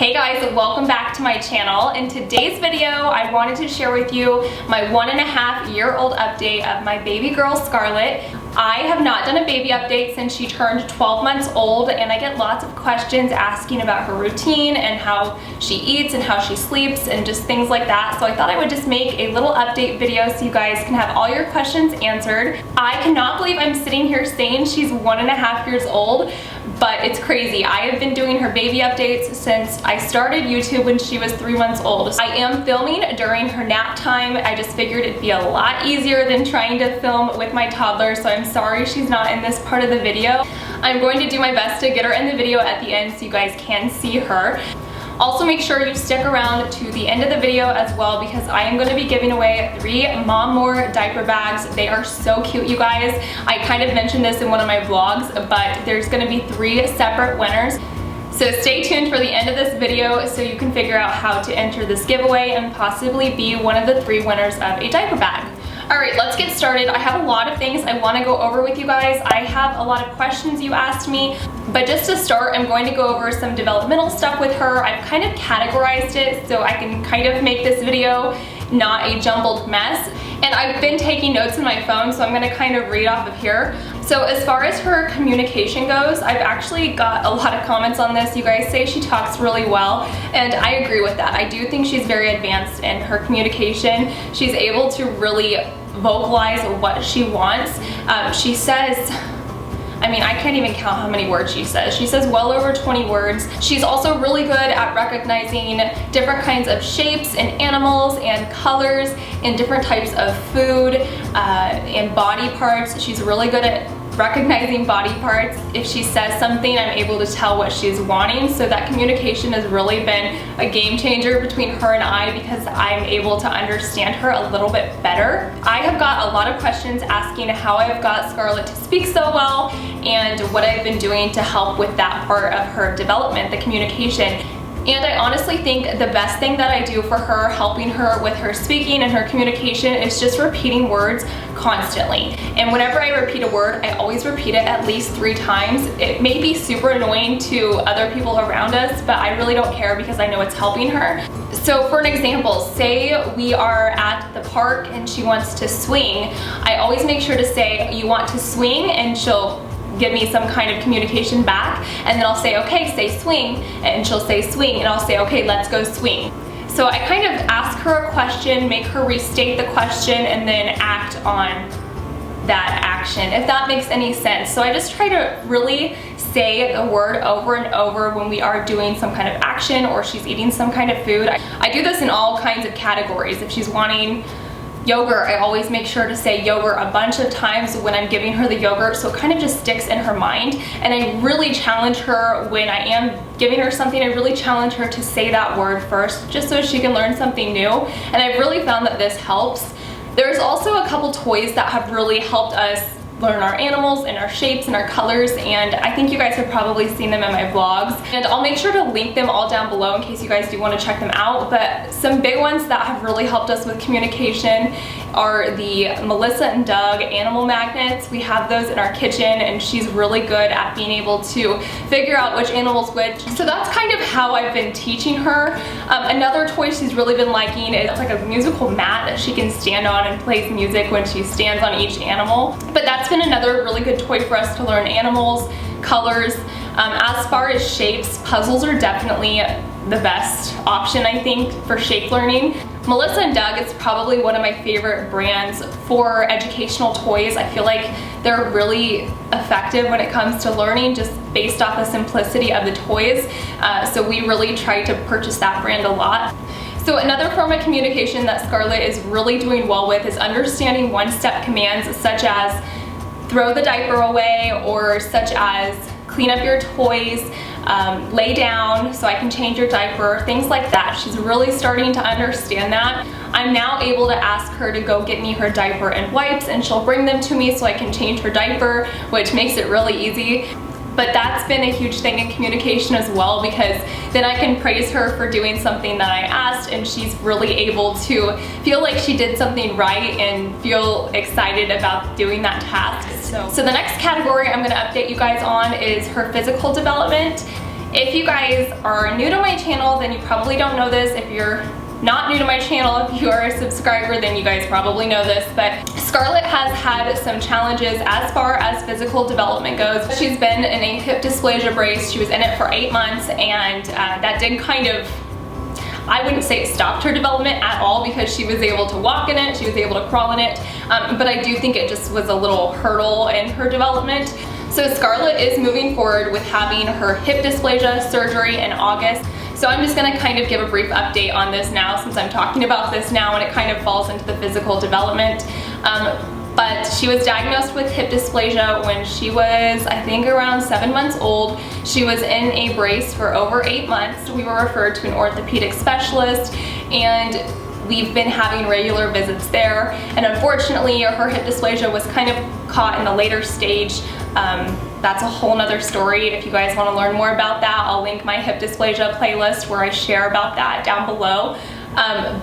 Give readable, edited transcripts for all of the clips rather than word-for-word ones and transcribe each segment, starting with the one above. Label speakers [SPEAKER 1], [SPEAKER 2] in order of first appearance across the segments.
[SPEAKER 1] Hey guys, welcome back to my channel. In today's video, I wanted to share with you my 1.5-year-old update of my baby girl, Scarlett. I have not done a baby update since she turned 12 months old, and I get lots of questions asking about her routine and how she eats and how she sleeps and just things like that. So I thought I would just make a little update video so you guys can have all your questions answered. I cannot believe I'm sitting here saying she's 1.5 years old, but it's crazy. I have been doing her baby updates since I started YouTube when she was 3 months old. I am filming during her nap time. I just figured it'd be a lot easier than trying to film with my toddler, so I'm sorry she's not in this part of the video. I'm going to do my best to get her in the video at the end so you guys can see her. Also, make sure you stick around to the end of the video as well, because I am going to be giving away 3 Mommore Diaper Bags. They are so cute, you guys. I kind of mentioned this in one of my vlogs, but there's going to be 3 separate winners. So stay tuned for the end of this video so you can figure out how to enter this giveaway and possibly be one of the 3 winners of a diaper bag. Alright, let's get started. I have a lot of things I want to go over with you guys. I have a lot of questions you asked me, but just to start, I'm going to go over some developmental stuff with her. I've kind of categorized it so I can kind of make this video not a jumbled mess. And I've been taking notes in my phone, so I'm going to kind of read off of here. So as far as her communication goes, I've actually got a lot of comments on this. You guys say she talks really well, and I agree with that. I do think she's very advanced in her communication. She's able to really vocalize what she wants. She says, I mean, I can't even count how many words she says. She says well over 20 words. She's also really good at recognizing different kinds of shapes and animals and colors and different types of food and body parts. She's really good at recognizing body parts. If she says something, I'm able to tell what she's wanting. So that communication has really been a game changer between her and I, because I'm able to understand her a little bit better. I have got a lot of questions asking how I've got Scarlett to speak so well and what I've been doing to help with that part of her development, the communication. And I honestly think the best thing that I do for her, helping her with her speaking and her communication, is just repeating words constantly. And whenever I repeat a word, I always repeat it at least 3 times. It may be super annoying to other people around us, but I really don't care because I know it's helping her. So for an example, say we are at the park and she wants to swing. I always make sure to say, "You want to swing?" and she'll give me some kind of communication back, and then I'll say, "Okay, say swing," and she'll say swing, and I'll say, "Okay, let's go swing." So I kind of ask her a question, make her restate the question, and then act on that action, if that makes any sense. So I just try to really say the word over and over when we are doing some kind of action or she's eating some kind of food. I do this in all kinds of categories. If she's wanting yogurt, I always make sure to say yogurt a bunch of times when I'm giving her the yogurt, so it kind of just sticks in her mind. And I really challenge her when I am giving her something, I really challenge her to say that word first, just so she can learn something new. And I've really found that this helps. There's also a couple toys that have really helped us learn our animals and our shapes and our colors, and I think you guys have probably seen them in my vlogs, and I'll make sure to link them all down below in case you guys do want to check them out. But some big ones that have really helped us with communication are the Melissa and Doug animal magnets. We have those in our kitchen, and she's really good at being able to figure out which animal's which. So that's kind of how I've been teaching her. Another toy she's really been liking is like a musical mat that she can stand on and plays music when she stands on each animal. But that's been another really good toy for us to learn animals, colors. As far as shapes, puzzles are definitely the best option, I think, for shape learning. Melissa and Doug is probably one of my favorite brands for educational toys. I feel like they're really effective when it comes to learning, just based off the simplicity of the toys. So we really try to purchase that brand a lot. So another form of communication that Scarlett is really doing well with is understanding one-step commands, such as throw the diaper away, or such as clean up your toys, lay down so I can change your diaper, things like that. She's really starting to understand that. I'm now able to ask her to go get me her diaper and wipes, and she'll bring them to me so I can change her diaper, which makes it really easy. But that's been a huge thing in communication as well, because then I can praise her for doing something that I asked, and she's really able to feel like she did something right and feel excited about doing that task. So the next category I'm going to update you guys on is her physical development. If you guys are new to my channel, then you probably don't know this. If you're not new to my channel, if you are a subscriber, then you guys probably know this, but Scarlett has had some challenges as far as physical development goes. She's been in a hip dysplasia brace. She was in it for 8 months, and that did kind of, I wouldn't say it stopped her development at all, because she was able to walk in it, she was able to crawl in it, but I do think it just was a little hurdle in her development. So Scarlett is moving forward with having her hip dysplasia surgery in August. So I'm just gonna kind of give a brief update on this now, since I'm talking about this now and it kind of falls into the physical development. But she was diagnosed with hip dysplasia when she was, I think, around 7 months old. She was in a brace for over 8 months. We were referred to an orthopedic specialist, and we've been having regular visits there. And unfortunately, her hip dysplasia was kind of caught in the later stage. That's a whole nother story. If you guys want to learn more about that, I'll link my hip dysplasia playlist where I share about that down below.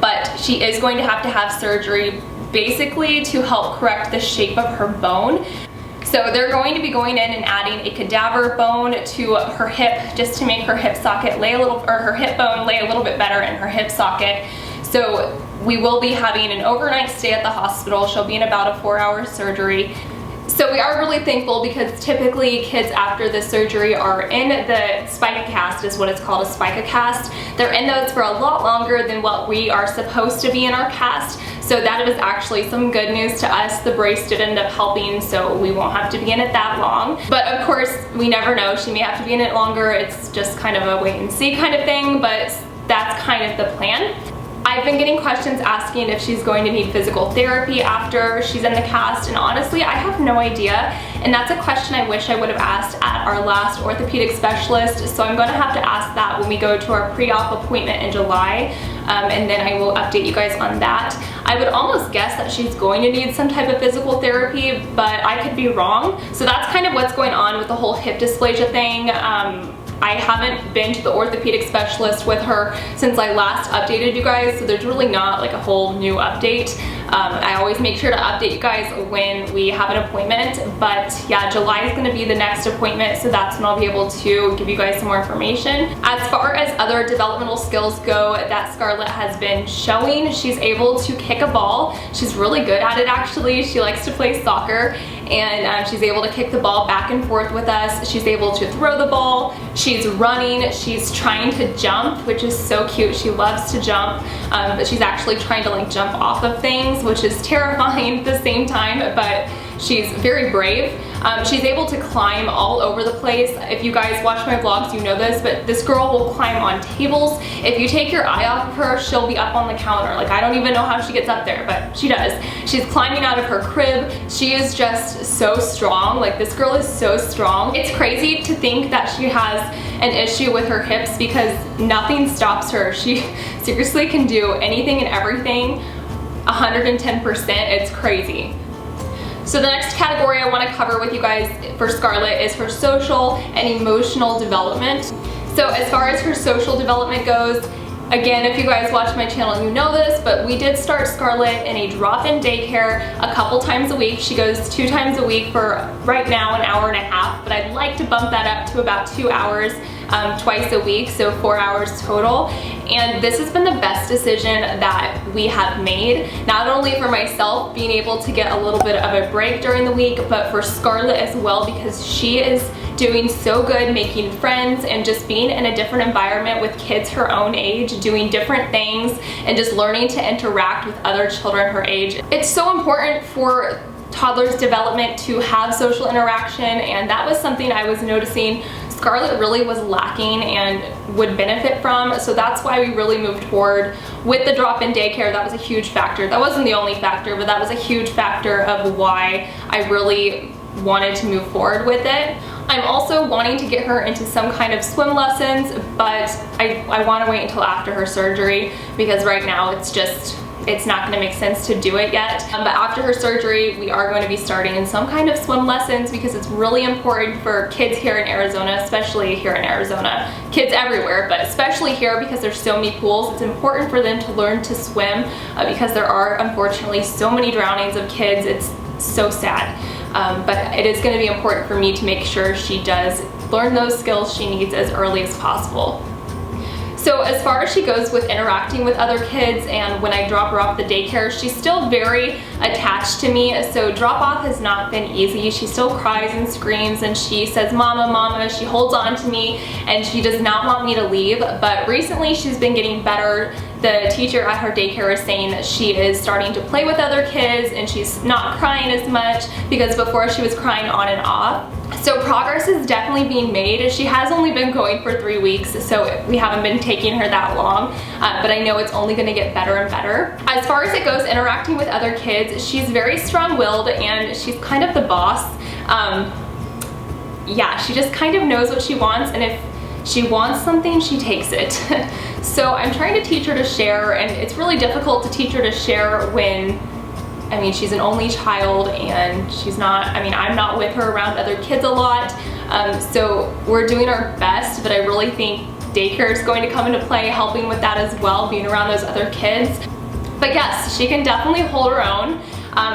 [SPEAKER 1] But she is going to have surgery basically to help correct the shape of her bone. So they're going to be going in and adding a cadaver bone to her hip, just to make her hip socket lay a little, or her hip bone lay a little bit better in her hip socket. So we will be having an overnight stay at the hospital. She'll be in about a 4-hour surgery. So we are really thankful, because typically kids after the surgery are in the spica cast, is what it's called, a spica cast. They're in those for a lot longer than what we are supposed to be in our cast. So that was actually some good news to us. The brace did end up helping, so we won't have to be in it that long. But of course, we never know. She may have to be in it longer. It's just kind of a wait and see kind of thing, but that's kind of the plan. I've been getting questions asking if she's going to need physical therapy after she's in the cast, and honestly, I have no idea. And that's a question I wish I would have asked at our last orthopedic specialist, so I'm going to have to ask that when we go to our pre-op appointment in July, and then I will update you guys on that. I would almost guess that she's going to need some type of physical therapy, but I could be wrong. So that's kind of what's going on with the whole hip dysplasia thing. I haven't been to the orthopedic specialist with her since I last updated you guys, so there's really not like a whole new update. I always make sure to update you guys when we have an appointment, but yeah, July is going to be the next appointment, so that's when I'll be able to give you guys some more information. As far as other developmental skills go that Scarlett has been showing, she's able to kick a ball. She's really good at it, actually. She likes to play soccer, and she's able to kick the ball back and forth with us. She's able to throw the ball. She's running. She's trying to jump, which is so cute. She loves to jump, but she's actually trying to like jump off of things, which is terrifying at the same time, but she's very brave. She's able to climb all over the place. If you guys watch my vlogs, you know this, but this girl will climb on tables. If you take your eye off of her, she'll be up on the counter. Like, I don't even know how she gets up there, but she does. She's climbing out of her crib. She is just so strong. Like, this girl is so strong. It's crazy to think that she has an issue with her hips, because nothing stops her. She seriously can do anything and everything 110%. It's crazy. So the next category I want to cover with you guys for Scarlett is her social and emotional development. So as far as her social development goes, again, if you guys watch my channel, you know this, but we did start Scarlett in a drop-in daycare a couple times a week. She goes 2 times a week for right now an hour and a half, but I'd like to bump that up to about 2 hours twice a week, so 4 hours total. And this has been the best decision that we have made, not only for myself being able to get a little bit of a break during the week, but for Scarlett as well, because she is doing so good making friends and just being in a different environment with kids her own age, doing different things, and just learning to interact with other children her age. It's so important for toddlers' development to have social interaction, and that was something I was noticing Scarlett really was lacking and would benefit from. So that's why we really moved forward with the drop-in daycare. That was a huge factor. That wasn't the only factor, but that was a huge factor of why I really wanted to move forward with it. I'm also wanting to get her into some kind of swim lessons, but I want to wait until after her surgery, because right now it's not going to make sense to do it yet. But after her surgery, we are going to be starting in some kind of swim lessons, because it's really important for kids here in Arizona, especially here in Arizona, kids everywhere, but especially here because there's so many pools. It's important for them to learn to swim because there are unfortunately so many drownings of kids. It's so sad. But it is going to be important for me to make sure she does learn those skills she needs as early as possible. So as far as she goes with interacting with other kids and when I drop her off at the daycare, she's still very attached to me. So drop off has not been easy. She still cries and screams and she says, "Mama, Mama." She holds on to me and she does not want me to leave. But recently she's been getting better. The teacher at her daycare is saying that she is starting to play with other kids and she's not crying as much, because before she was crying on and off. So progress is definitely being made. She has only been going for 3 weeks, so we haven't been taking her that long, but I know it's only gonna get better and better. As far as it goes interacting with other kids, she's very strong-willed and she's kind of the boss. Yeah, she just kind of knows what she wants, and if she wants something, she takes it. So I'm trying to teach her to share, and it's really difficult to teach her to share when, I mean, she's an only child and she's not, I mean, I'm not with her around other kids a lot. So we're doing our best, but I really think daycare is going to come into play, helping with that as well, being around those other kids. But yes, she can definitely hold her own.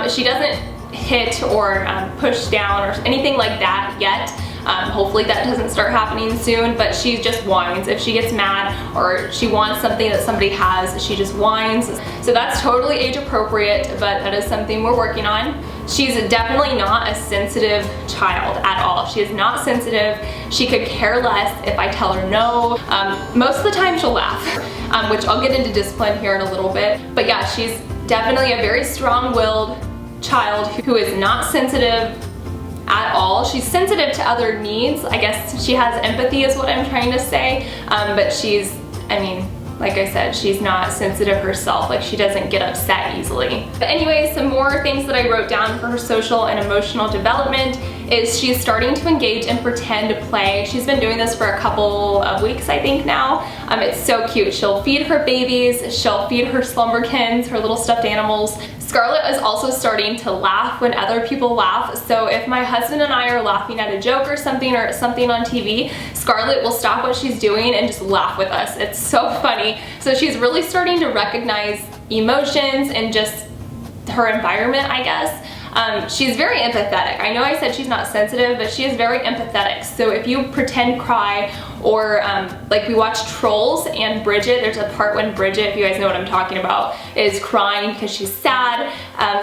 [SPEAKER 1] She doesn't hit or push down or anything like that yet. Hopefully that doesn't start happening soon, but she just whines. If she gets mad or she wants something that somebody has, she just whines. So that's totally age appropriate, but that is something we're working on. She's definitely not a sensitive child at all. She is not sensitive. She could care less if I tell her no. Most of the time she'll laugh, which I'll get into discipline here in a little bit. But yeah, she's definitely a very strong-willed child who is not sensitive at all. She's sensitive to other needs. I guess she has empathy is what I'm trying to say, but she's, I mean, like I said, she's not sensitive herself. Like, she doesn't get upset easily. But anyways, some more things that I wrote down for her social and emotional development is she's starting to engage in pretend play. She's been doing this for a couple of weeks, I think now. It's so cute. She'll feed her babies, she'll feed her slumberkins, her little stuffed animals. Scarlett is also starting to laugh when other people laugh. So if my husband and I are laughing at a joke or something on TV, Scarlett will stop what she's doing and just laugh with us. It's so funny. So she's really starting to recognize emotions and just her environment, I guess. She's very empathetic. I know I said she's not sensitive, but she is very empathetic. So if you pretend cry, or like we watch Trolls and Bridget, there's a part when Bridget, if you guys know what I'm talking about, is crying because she's sad.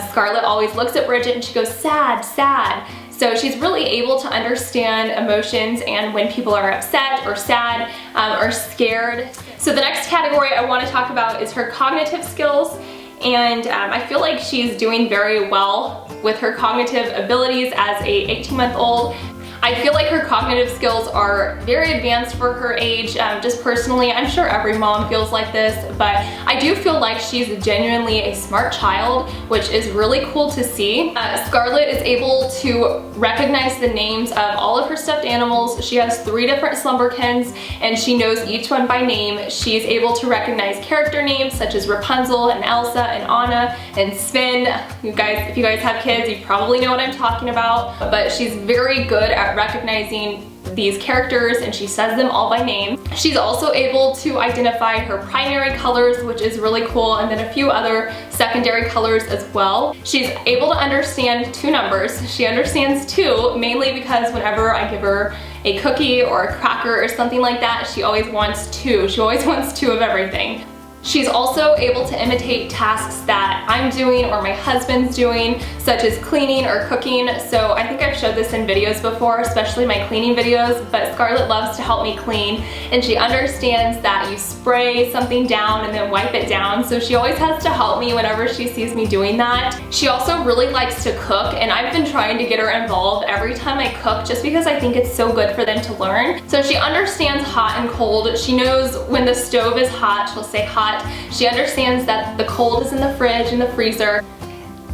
[SPEAKER 1] Scarlett always looks at Bridget and she goes, "Sad, sad." So she's really able to understand emotions and when people are upset or sad or scared. So the next category I want to talk about is her cognitive skills. And I feel like she's doing very well with her cognitive abilities as a 18-month-old. I feel like her cognitive skills are very advanced for her age. Just personally, I'm sure every mom feels like this, but I do feel like she's genuinely a smart child, which is really cool to see. Scarlett is able to recognize the names of all of her stuffed animals. She has 3 different slumberkins and she knows each one by name. She's able to recognize character names such as Rapunzel and Elsa and Anna and Sven. You guys, if you guys have kids, you probably know what I'm talking about, but she's very good at recognizing these characters and she says them all by name. She's also able to identify her primary colors, which is really cool, and then a few other secondary colors as well. She's able to understand 2 numbers. She understands 2 mainly because whenever I give her a cookie or a cracker or something like that, she always wants 2. She always wants 2 of everything. She's also able to imitate tasks that I'm doing or my husband's doing, such as cleaning or cooking. So I think I've showed this in videos before, especially my cleaning videos, but Scarlett loves to help me clean and she understands that you spray something down and then wipe it down. So she always has to help me whenever she sees me doing that. She also really likes to cook, and I've been trying to get her involved every time I cook just because I think it's so good for them to learn. So she understands hot and cold. She knows when the stove is hot, she'll say hot. She understands that the cold is in the fridge and the freezer.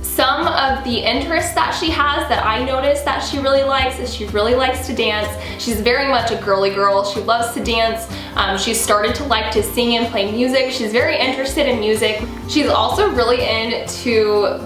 [SPEAKER 1] Some of the interests that she has that I notice that she really likes is she really likes to dance. She's very much a girly girl. She loves to dance. She's started to like to sing and play music. She's very interested in music. She's also really into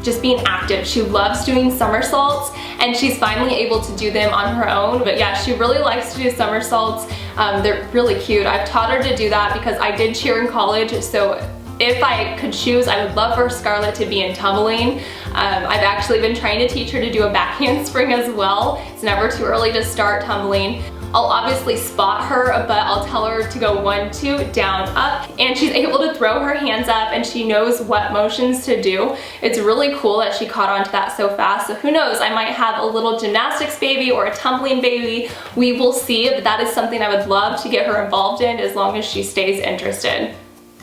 [SPEAKER 1] just being active. She loves doing somersaults and she's finally able to do them on her own. But yeah, she really likes to do somersaults. They're really cute. I've taught her to do that because I did cheer in college, so if I could choose, I would love for Scarlett to be in tumbling. I've actually been trying to teach her to do a back handspring as well. It's never too early to start tumbling. I'll obviously spot her, but I'll tell her to go 1, 2, down, up, and she's able to throw her hands up and she knows what motions to do. It's really cool that she caught on to that so fast. So who knows, I might have a little gymnastics baby or a tumbling baby. We will see, but that is something I would love to get her involved in as long as she stays interested.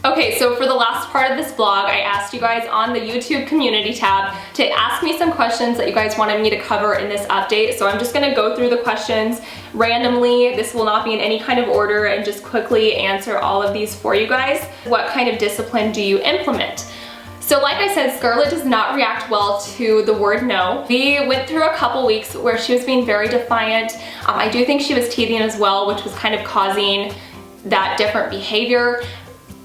[SPEAKER 1] Okay, so for the last part of this vlog, I asked you guys on the YouTube community tab to ask me some questions that you guys wanted me to cover in this update. So I'm just gonna go through the questions randomly. This will not be in any kind of order, and just quickly answer all of these for you guys. What kind of discipline do you implement? So like I said, Scarlett does not react well to the word no. We went through a couple weeks where she was being very defiant. I do think she was teething as well, which was kind of causing that different behavior.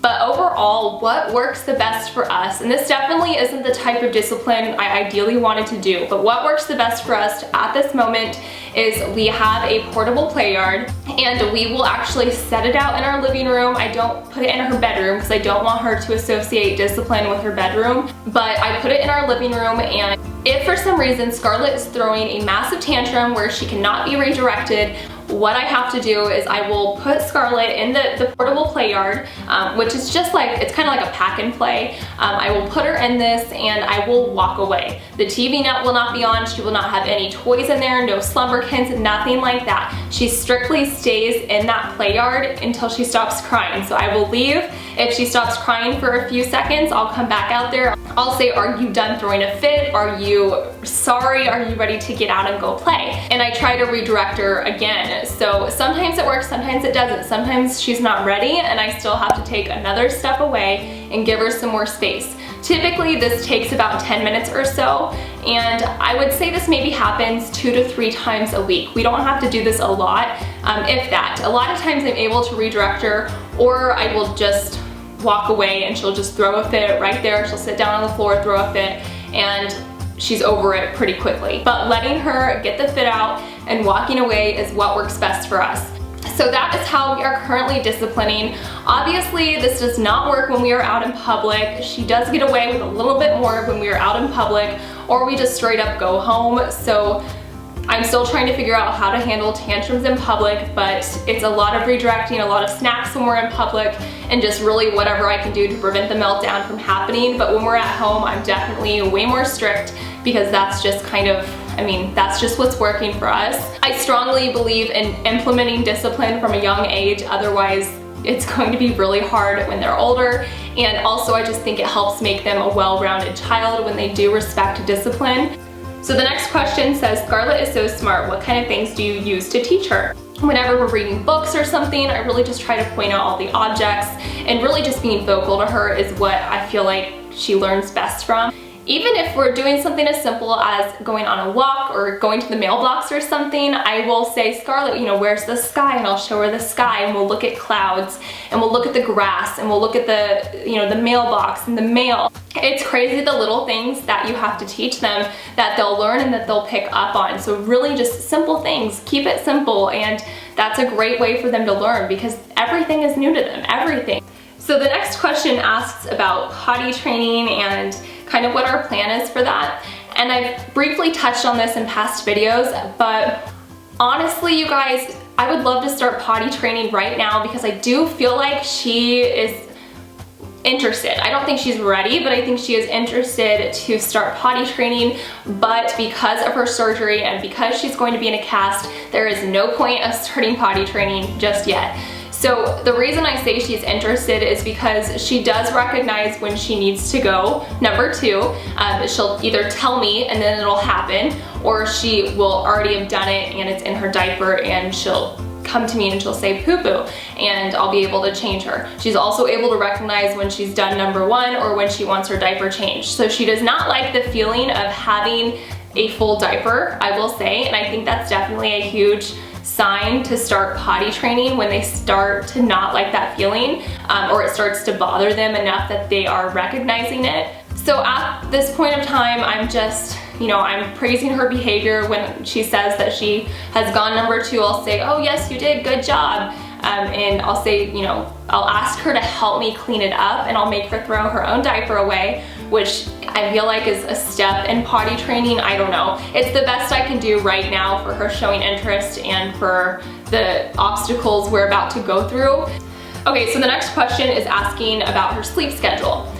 [SPEAKER 1] But overall, what works the best for us, and this definitely isn't the type of discipline I ideally wanted to do, but what works the best for us at this moment is we have a portable play yard, and we will actually set it out in our living room. I don't put it in her bedroom because I don't want her to associate discipline with her bedroom, but I put it in our living room. And if for some reason Scarlett is throwing a massive tantrum where she cannot be redirected, what I have to do is I will put Scarlett in the portable play yard, which is just like, it's kind of like a pack and play. I will put her in this and I will walk away. The TV net will not be on, she will not have any toys in there, no slumberkins, nothing like that. She strictly stays in that play yard until she stops crying. So I will leave. If she stops crying for a few seconds, I'll come back out there. I'll say, are you done throwing a fit? Are you sorry? Are you ready to get out and go play? And I try to redirect her again. So sometimes it works, sometimes it doesn't. Sometimes she's not ready and I still have to take another step away and give her some more space. Typically this takes about 10 minutes or so, and I would say this maybe happens 2 to 3 times a week. We don't have to do this a lot, if that. A lot of times I'm able to redirect her, or I will just walk away and she'll just throw a fit right there. She'll sit down on the floor, throw a fit, and she's over it pretty quickly. But letting her get the fit out and walking away is what works best for us. So that is how we are currently disciplining. Obviously, this does not work when we are out in public. She does get away with a little bit more when we are out in public, or we just straight up go home. So I'm still trying to figure out how to handle tantrums in public, but it's a lot of redirecting, a lot of snacks when we're in public, and just really whatever I can do to prevent the meltdown from happening. But when we're at home, I'm definitely way more strict, because that's just kind of, that's just what's working for us. I strongly believe in implementing discipline from a young age, otherwise it's going to be really hard when they're older. And also I just think it helps make them a well-rounded child when they do respect discipline. So the next question says, Scarlett is so smart, what kind of things do you use to teach her? Whenever we're reading books or something, I really just try to point out all the objects, and really just being vocal to her is what I feel like she learns best from. Even if we're doing something as simple as going on a walk or going to the mailbox or something, I will say, Scarlett, where's the sky? And I'll show her the sky, and we'll look at clouds, and we'll look at the grass, and we'll look at the, the mailbox and the mail. It's crazy the little things that you have to teach them that they'll learn and that they'll pick up on. So really just simple things, keep it simple, and that's a great way for them to learn, because everything is new to them, everything. So the next question asks about potty training and kind of what our plan is for that. And I've briefly touched on this in past videos, but honestly, you guys, I would love to start potty training right now, because I do feel like she is interested. I don't think she's ready, but I think she is interested to start potty training. But because of her surgery and because she's going to be in a cast, there is no point of starting potty training just yet. So the reason I say she's interested is because she does recognize when she needs to go. Number 2, she'll either tell me and then it'll happen, or she will already have done it and it's in her diaper and she'll come to me and she'll say poo-poo, and I'll be able to change her. She's also able to recognize when she's done number 1 or when she wants her diaper changed. So she does not like the feeling of having a full diaper, I will say, and I think that's definitely a huge sign to start potty training, when they start to not like that feeling, or it starts to bother them enough that they are recognizing it. So at this point of time, I'm just, I'm praising her behavior. When she says that she has gone number 2, I'll say, oh yes, you did, good job. and I'll say, you know, I'll ask her to help me clean it up, and I'll make her throw her own diaper away, which I feel like is a step in potty training. I don't know. It's the best I can do right now for her showing interest and for the obstacles we're about to go through. Okay, so the next question is asking about her sleep schedule.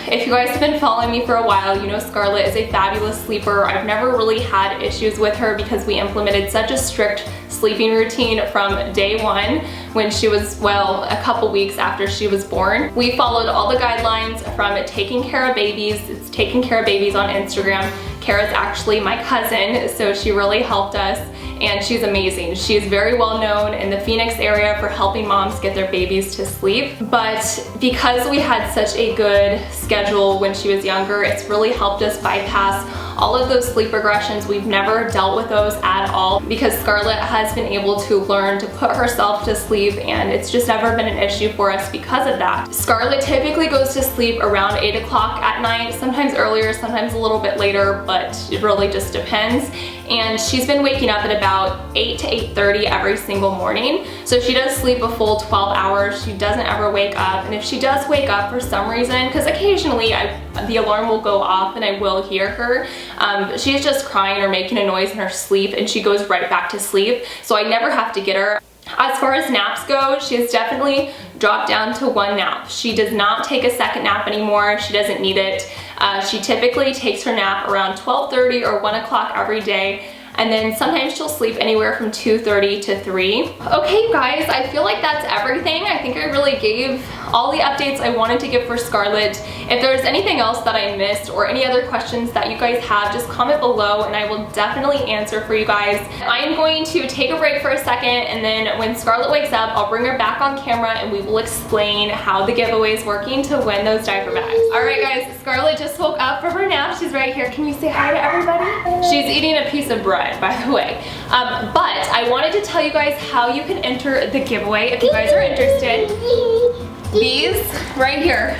[SPEAKER 1] If you guys have been following me for a while, you know Scarlett is a fabulous sleeper. I've never really had issues with her because we implemented such a strict sleeping routine from day one when she was, well, a couple weeks after she was born. We followed all the guidelines from taking care of babies. It's taking care of babies on Instagram. Kara's actually my cousin, so she really helped us, and she's amazing. She is very well known in the Phoenix area for helping moms get their babies to sleep. But because we had such a good schedule when she was younger, it's really helped us bypass all of those sleep regressions. We've never dealt with those at all because Scarlett has been able to learn to put herself to sleep, and it's just never been an issue for us because of that. Scarlett typically goes to sleep around 8 o'clock at night, sometimes earlier, sometimes a little bit later, but it really just depends. And she's been waking up at about 8 to 8:30 every single morning. So she does sleep a full 12 hours. She doesn't ever wake up. And if she does wake up for some reason, because occasionally the alarm will go off and I will hear her, she's just crying or making a noise in her sleep and she goes right back to sleep. So I never have to get her. As far as naps go, she has definitely dropped down to one nap. She does not take a second nap anymore. She doesn't need it. She typically takes her nap around 12:30 or 1 o'clock every day. And then sometimes she'll sleep anywhere from 2:30 to 3. Okay guys, I feel like that's everything. I think I really gave all the updates I wanted to give for Scarlett. If there's anything else that I missed or any other questions that you guys have, just comment below and I will definitely answer for you guys. I am going to take a break for a second, and then when Scarlett wakes up, I'll bring her back on camera and we will explain how the giveaway is working to win those diaper bags. Alright guys, Scarlett just woke up from her nap. She's right here. Can you say hi to everybody? She's eating a piece of bread, by the way. But I wanted to tell you guys how you can enter the giveaway if you guys are interested. These right here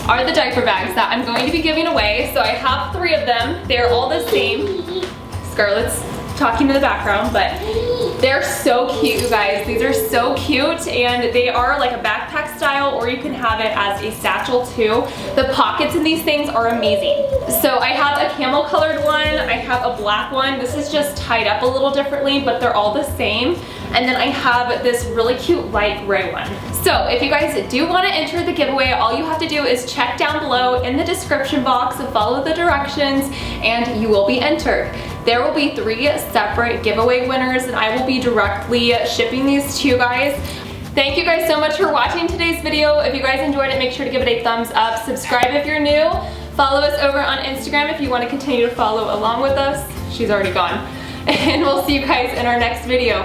[SPEAKER 1] are the diaper bags that I'm going to be giving away. So I have 3 of them. They're all the same. Scarlett's talking to the background, but they're so cute, you guys. These are so cute, and they are like a backpack style, or you can have it as a satchel too. The pockets in these things are amazing. So I have a camel colored one, I have a black one. This is just tied up a little differently, but they're all the same. And then I have this really cute light gray one. So if you guys do want to enter the giveaway, all you have to do is check down below in the description box and follow the directions, and you will be entered. There will be 3 separate giveaway winners, and I will be directly shipping these to you guys. Thank you guys so much for watching today's video. If you guys enjoyed it, make sure to give it a thumbs up. Subscribe if you're new. Follow us over on Instagram if you want to continue to follow along with us. She's already gone. And we'll see you guys in our next video.